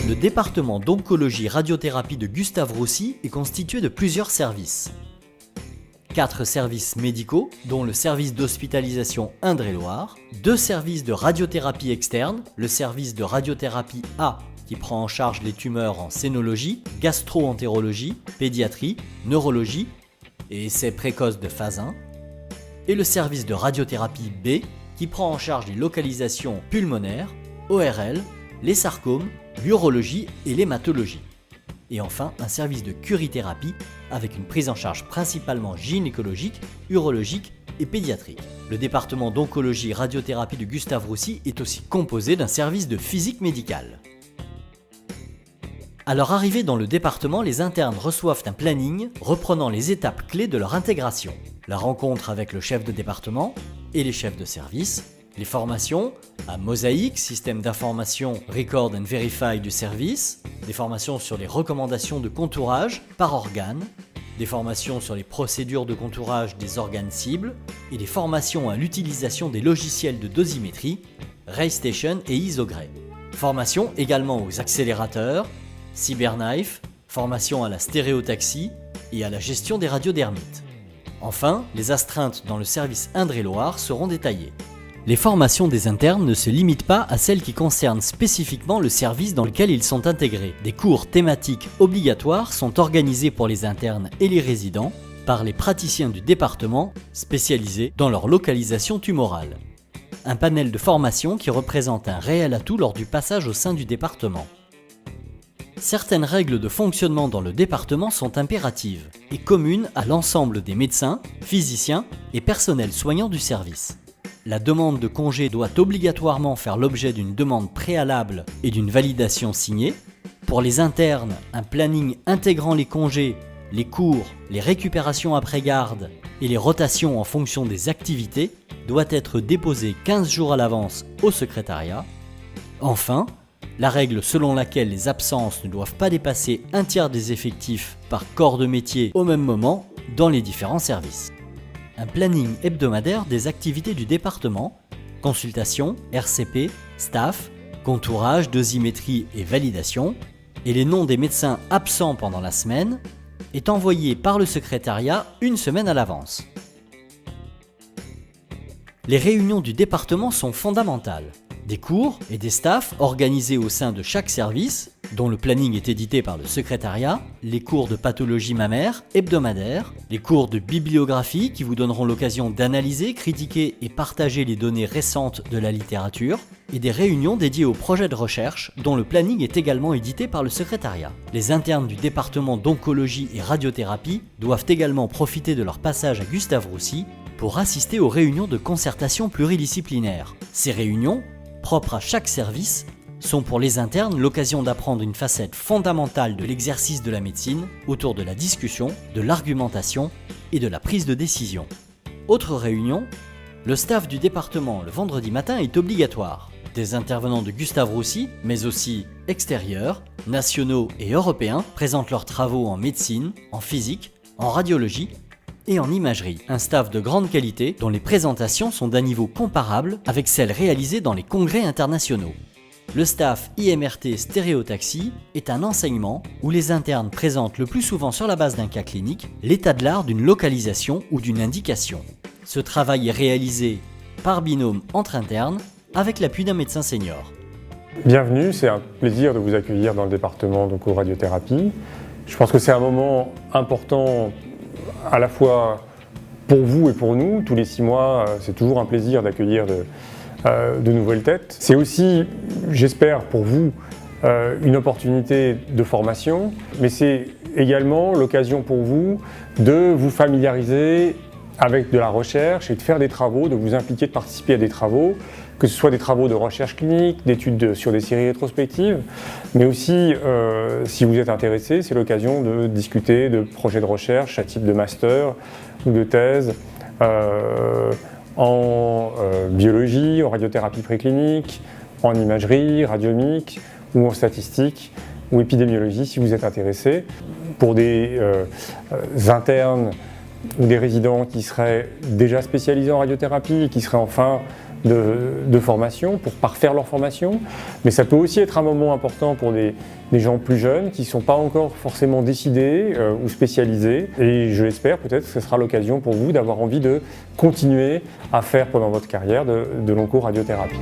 Le département d'oncologie radiothérapie de Gustave-Roussy est constitué de plusieurs services. 4 services médicaux, dont le service d'hospitalisation Indre-et-Loire, 2 services de radiothérapie externe, le service de radiothérapie A qui prend en charge les tumeurs en cénologie, gastro-entérologie, pédiatrie, neurologie et essais précoces de phase 1, et le service de radiothérapie B qui prend en charge les localisations pulmonaires, ORL, les sarcomes, l'urologie et l'hématologie. Et enfin, un service de curithérapie avec une prise en charge principalement gynécologique, urologique et pédiatrique. Le département d'oncologie radiothérapie de Gustave-Roussy est aussi composé d'un service de physique médicale. À leur arrivée dans le département, les internes reçoivent un planning reprenant les étapes clés de leur intégration. La rencontre avec le chef de département et les chefs de service, les formations à Mosaïque, système d'information Record and Verify du service, des formations sur les recommandations de contourage par organe, des formations sur les procédures de contourage des organes cibles et des formations à l'utilisation des logiciels de dosimétrie, RayStation et Isogray. Formation également aux accélérateurs, CyberKnife, formation à la stéréotaxie et à la gestion des radiodermites. Enfin, les astreintes dans le service Indre-et-Loire seront détaillées. Les formations des internes ne se limitent pas à celles qui concernent spécifiquement le service dans lequel ils sont intégrés. Des cours thématiques obligatoires sont organisés pour les internes et les résidents par les praticiens du département spécialisés dans leur localisation tumorale. Un panel de formation qui représente un réel atout lors du passage au sein du département. Certaines règles de fonctionnement dans le département sont impératives et communes à l'ensemble des médecins, physiciens et personnels soignants du service. La demande de congé doit obligatoirement faire l'objet d'une demande préalable et d'une validation signée. Pour les internes, un planning intégrant les congés, les cours, les récupérations après garde et les rotations en fonction des activités doit être déposé 15 jours à l'avance au secrétariat. Enfin, la règle selon laquelle les absences ne doivent pas dépasser un tiers des effectifs par corps de métier au même moment dans les différents services. Un planning hebdomadaire des activités du département, consultation, RCP, staff, contourage, dosimétrie et validation, et les noms des médecins absents pendant la semaine, est envoyé par le secrétariat une semaine à l'avance. Les réunions du département sont fondamentales. Des cours et des staffs organisés au sein de chaque service, dont le planning est édité par le secrétariat, les cours de pathologie mammaire hebdomadaires, les cours de bibliographie qui vous donneront l'occasion d'analyser, critiquer et partager les données récentes de la littérature, et des réunions dédiées aux projets de recherche dont le planning est également édité par le secrétariat. Les internes du département d'oncologie et radiothérapie doivent également profiter de leur passage à Gustave-Roussy pour assister aux réunions de concertation pluridisciplinaire. Ces réunions, propres à chaque service, sont pour les internes l'occasion d'apprendre une facette fondamentale de l'exercice de la médecine autour de la discussion, de l'argumentation et de la prise de décision. Autre réunion, le staff du département le vendredi matin est obligatoire. Des intervenants de Gustave-Roussy, mais aussi extérieurs, nationaux et européens, présentent leurs travaux en médecine, en physique, en radiologie et en imagerie. Un staff de grande qualité dont les présentations sont d'un niveau comparable avec celles réalisées dans les congrès internationaux. Le staff IMRT stéréotaxie est un enseignement où les internes présentent le plus souvent sur la base d'un cas clinique l'état de l'art d'une localisation ou d'une indication. Ce travail est réalisé par binôme entre internes avec l'appui d'un médecin senior. Bienvenue, c'est un plaisir de vous accueillir dans le département d'oncoradiothérapie. Je pense que c'est un moment important à la fois pour vous et pour nous. Tous les 6 mois, c'est toujours un plaisir d'accueillir de nouvelles têtes. C'est aussi, j'espère pour vous, une opportunité de formation, mais c'est également l'occasion pour vous de vous familiariser avec de la recherche et de faire des travaux, de vous impliquer, de participer à des travaux, que ce soit des travaux de recherche clinique, d'études sur des séries rétrospectives, mais aussi, si vous êtes intéressé, c'est l'occasion de discuter de projets de recherche à type de master ou de thèse, en biologie, en radiothérapie préclinique, en imagerie, radiomique ou en statistique ou épidémiologie si vous êtes intéressé. Pour des internes ou des résidents qui seraient déjà spécialisés en radiothérapie et qui seraient enfin de formation, pour parfaire leur formation, mais ça peut aussi être un moment important pour des gens plus jeunes qui ne sont pas encore forcément décidés ou spécialisés, et je l'espère peut-être que ce sera l'occasion pour vous d'avoir envie de continuer à faire pendant votre carrière de l'onco-radiothérapie.